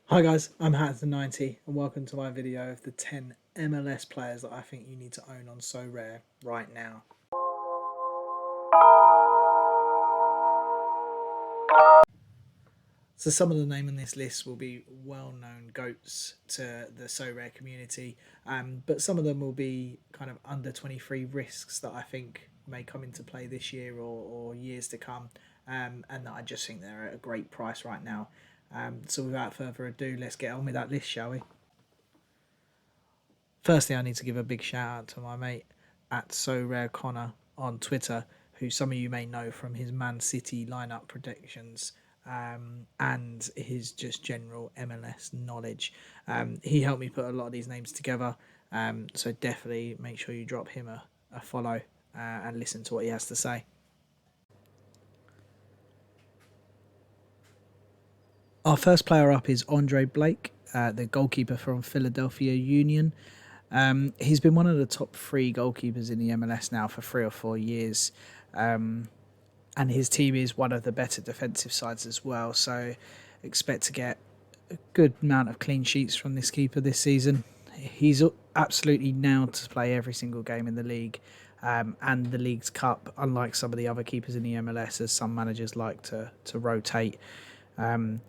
Hi guys, I'm Hat90 and welcome to my video of the 10 MLS players that I think you need to own on Sorare right now. So some of the name on this list will be well-known GOATs to the Sorare community, but some of them will be kind of under 23 risks that I think may come into play this year or years to come, and that I just think they're at a great price right now. So without further ado, let's get on with that list, shall we? Firstly, I need to give a big shout out to my mate at So Rare Connor on Twitter, who some of you may know from his Man City lineup predictions and his just general MLS knowledge. He helped me put a lot of these names together, so definitely make sure you drop him a follow and listen to what he has to say. Our first player up is Andre Blake, the goalkeeper from Philadelphia Union. He's been one of the top three goalkeepers in the MLS now for 3 or 4 years, and his team is one of the better defensive sides as well. So expect to get a good amount of clean sheets from this keeper this season. He's absolutely nailed to play every single game in the league and the League's Cup, unlike some of the other keepers in the MLS, as some managers like to rotate.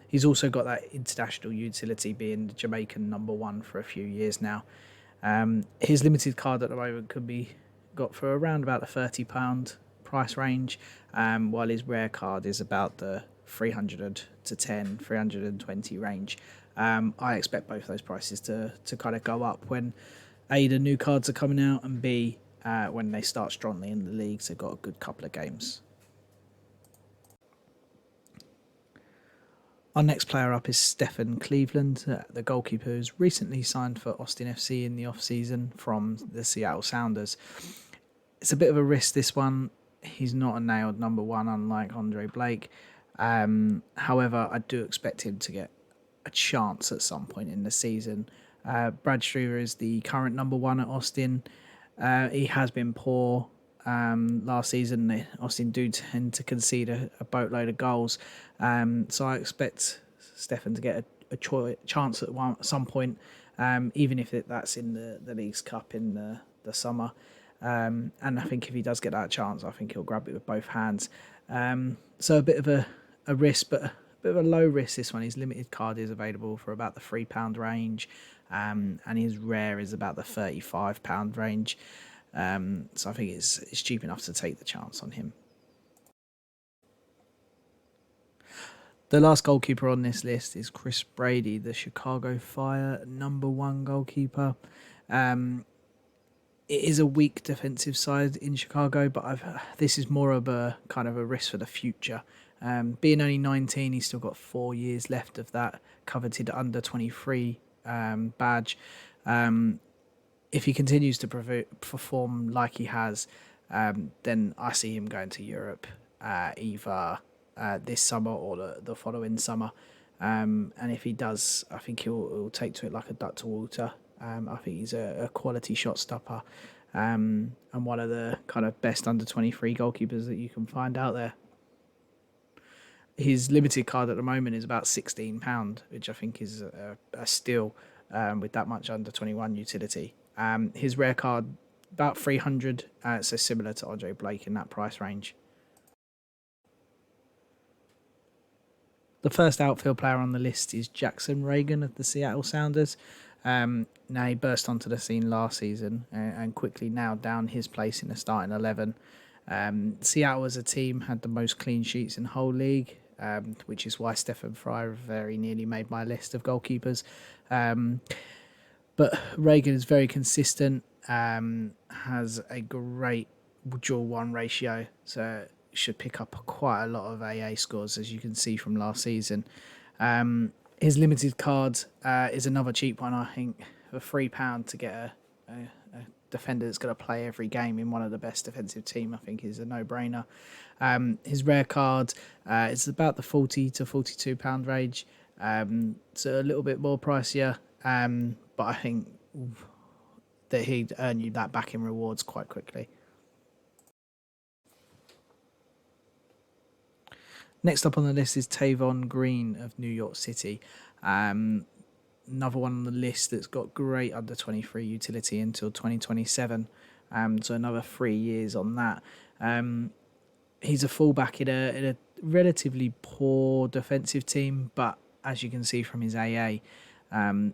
He's also got that international utility, being the Jamaican number one for a few years now. His limited card at the moment could be got for around about the £30 price range, while his rare card is about the 300 to 10, 320 range. I expect both those prices to kind of go up when A, the new cards are coming out, and B, when they start strongly in the leagues. They've got a good couple of games. Our next player up is Stefan Cleveland, the goalkeeper who's recently signed for Austin FC in the off-season from the Seattle Sounders. It's a bit of a risk, this one. He's not a nailed number one, unlike Andre Blake. However, I do expect him to get a chance at some point in the season. Brad Struver is the current number one at Austin. He has been poor last season. Austin do tend to concede a boatload of goals. So I expect Stefan to get a chance at some point, even if that's in the League's Cup in the summer. And I think if he does get that chance, I think he'll grab it with both hands. So a bit of a risk, but a bit of a low risk, this one. His limited card is available for about the £3 range, and his rare is about the £35 range. So I think it's cheap enough to take the chance on him. The last goalkeeper on this list is Chris Brady, the Chicago Fire number one goalkeeper. It is a weak defensive side in Chicago, but this is more of a kind of a risk for the future. Being only 19, he's still got 4 years left of that coveted under 23 badge. If he continues to perform like he has, then I see him going to Europe either this summer or the following summer. And if he does, I think he'll take to it like a duck to water. I think he's a quality shot stopper and one of the kind of best under 23 goalkeepers that you can find out there. His limited card at the moment is about £16, which I think is a steal with that much under 21 utility. His rare card, about 300, so similar to Andre Blake in that price range. The first outfield player on the list is Jackson Reagan of the Seattle Sounders. Now, he burst onto the scene last season and quickly nailed down his place in the starting 11. Seattle as a team had the most clean sheets in the whole league, which is why Stefan Fryer very nearly made my list of goalkeepers. But Reagan is very consistent, has a great dual-1 ratio, so should pick up quite a lot of AA scores, as you can see from last season. His limited card is another cheap one, I think. For £3 to get a defender that's going to play every game in one of the best defensive team, I think is a no-brainer. His rare card is about the £40 to £42 range, so a little bit more pricier, but I think that he'd earn you that back in rewards quite quickly. Next up on the list is Tavon Green of New York City. Another one on the list that's got great under 23 utility until 2027. So another 3 years on that. He's a fullback in a relatively poor defensive team, but as you can see from his AA,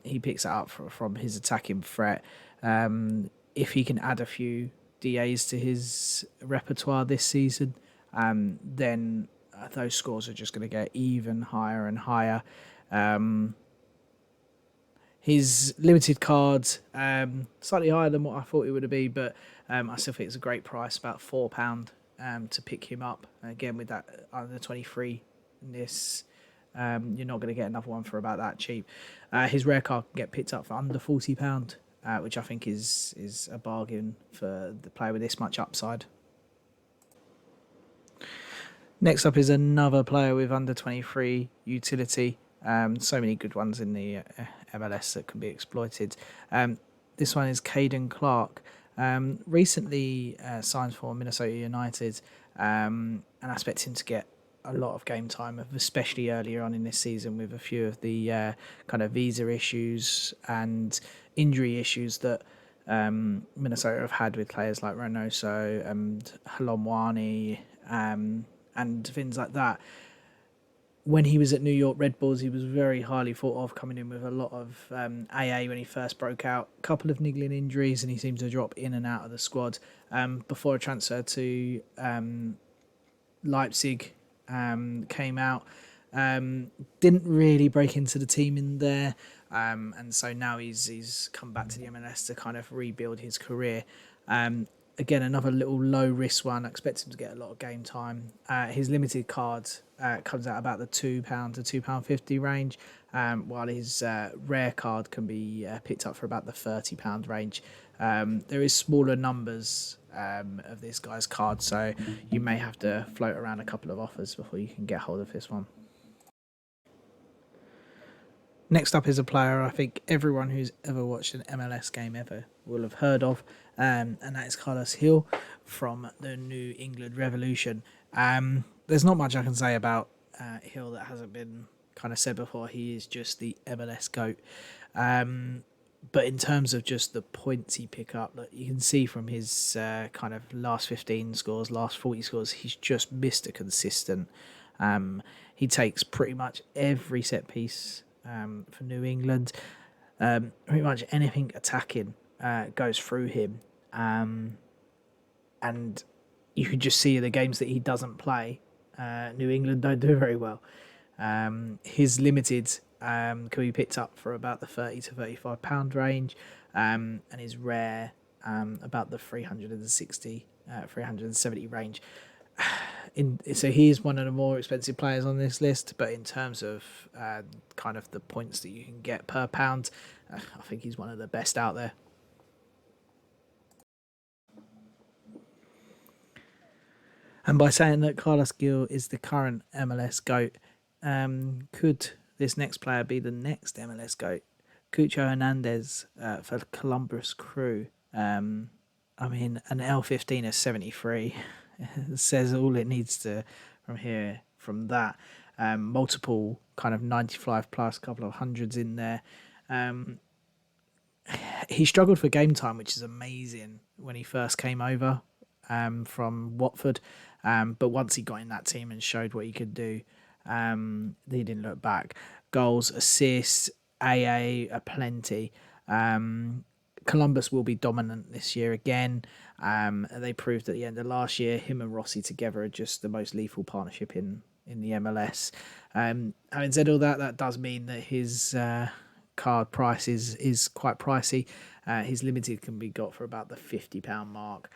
he picks it up from his attacking threat. If he can add a few DAs to his repertoire this season, then those scores are just going to get even higher and higher. His limited cards slightly higher than what I thought it would be, but I still think it's a great price, about £4 to pick him up. Again, with that under 23 this, you're not going to get another one for about that cheap. His rare card can get picked up for under £40, which I think is a bargain for the player with this much upside. Next up is another player with under 23 utility. So many good ones in the MLS that can be exploited. This one is Kaden Clark. Recently signed for Minnesota United, and I expect him to get a lot of game time, especially earlier on in this season with a few of the kind of visa issues and injury issues that Minnesota have had with players like Reynoso and Halomwani and things like that. When he was at New York Red Bulls, he was very highly thought of, coming in with a lot of AA when he first broke out. A couple of niggling injuries, and he seemed to drop in and out of the squad before a transfer to Leipzig came out. Didn't really break into the team in there, and so now he's come back to the MLS to kind of rebuild his career. Again, another little low risk one. I expect him to get a lot of game time. His limited card comes out about the £2 to £2.50 range, while his rare card can be picked up for about the £30 range. There is smaller numbers of this guy's card, so you may have to float around a couple of offers before you can get hold of this one. Next up is a player I think everyone who's ever watched an MLS game ever will have heard of, and that is Carlos Hill from the New England Revolution. There's not much I can say about Hill that hasn't been kind of said before. He is just the MLS GOAT. But in terms of just the points he pick up, that you can see from his kind of last 15 scores, last 40 scores, he's just Mr. Consistent. He takes pretty much every set piece for New England. Pretty much anything attacking goes through him. And you can just see the games that he doesn't play, New England don't do very well. His limited can be picked up for about the £30 to £35 range, and his rare about the 360, 370 range. So he is one of the more expensive players on this list, but in terms of kind of the points that you can get per pound, I think he's one of the best out there. And by saying that Carlos Gil is the current MLS GOAT, could this next player be the next MLS GOAT? Cucho Hernandez for Columbus Crew. I mean, an L15 is 73. Says all it needs to from that. Multiple kind of 95 plus, couple of hundreds in there. He struggled for game time, which is amazing when he first came over from Watford. But once he got in that team and showed what he could do, he didn't look back. Goals, assists, AA are plenty. Columbus will be dominant this year again. They proved at the end of last year, him and Rossi together are just the most lethal partnership in the MLS. Having said all that, that does mean that his card price is quite pricey. His limited can be got for about the £50 mark.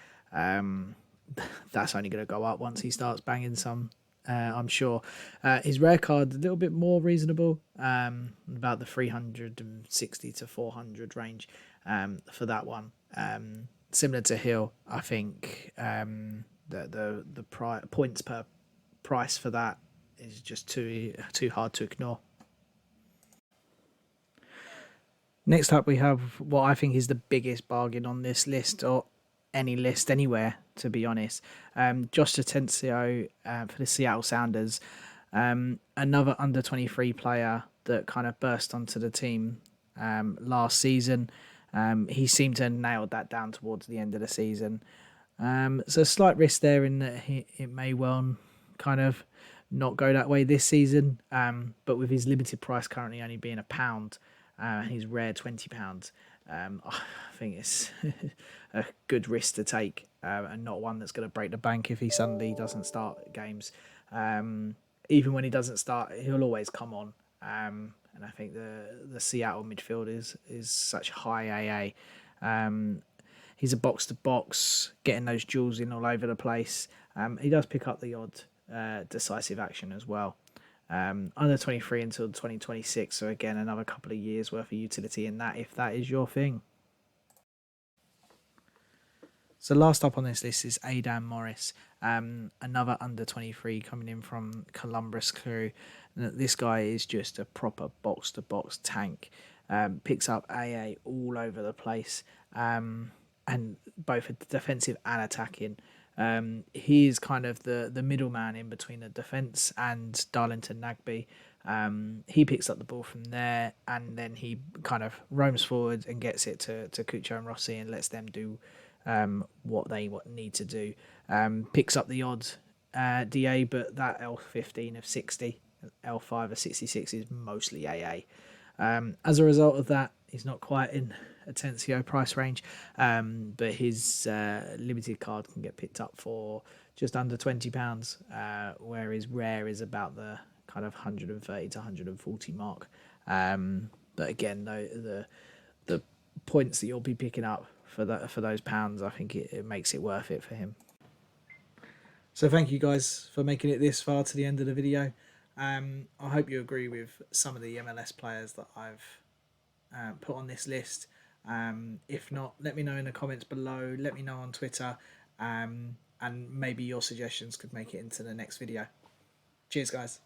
That's only going to go up once he starts banging some, I'm sure. His rare card a little bit more reasonable, about the 360 to 400 range for that one. Similar to Hill, I think the points per price for that is just too hard to ignore. Next up, we have what I think is the biggest bargain on this list, or any list anywhere, to be honest. Josh Atencio for the Seattle Sounders. Another under 23 player that kind of burst onto the team last season. He seemed to have nailed that down towards the end of the season. So a slight risk there in that it may well kind of not go that way this season. But with his limited price currently only being £1, his rare £20, I think it's a good risk to take, and not one that's going to break the bank if he suddenly doesn't start games. Even when he doesn't start, he'll always come on. And I think the Seattle midfield is such high AA. He's a box to box, getting those duels in all over the place. He does pick up the odd decisive action as well. Under 23 until 2026, so again another couple of years worth of utility in that, if that is your thing. So last up on this list is Aidan Morris, another under 23 coming in from Columbus Crew. This guy is just a proper box to box tank. Picks up AA all over the place, and both defensive and attacking. He is kind of the middleman in between the defence and Darlington Nagby. He picks up the ball from there, and then he kind of roams forward and gets it to Cucho and Rossi and lets them do what they need to do. Picks up the odd DA, but that L15 of 60, L5 of 66 is mostly AA. As a result of that, he's not quite in Atencio price range, but his limited card can get picked up for just under £20, where his rare is about the kind of 130 to 140 mark. But again, though, the points that you'll be picking up for those pounds, I think it makes it worth it for him. So thank you guys for making it this far to the end of the video. I hope you agree with some of the MLS players that I've put on this list. If not, let me know in the comments below. Let me know on Twitter, and maybe your suggestions could make it into the next video. Cheers, guys.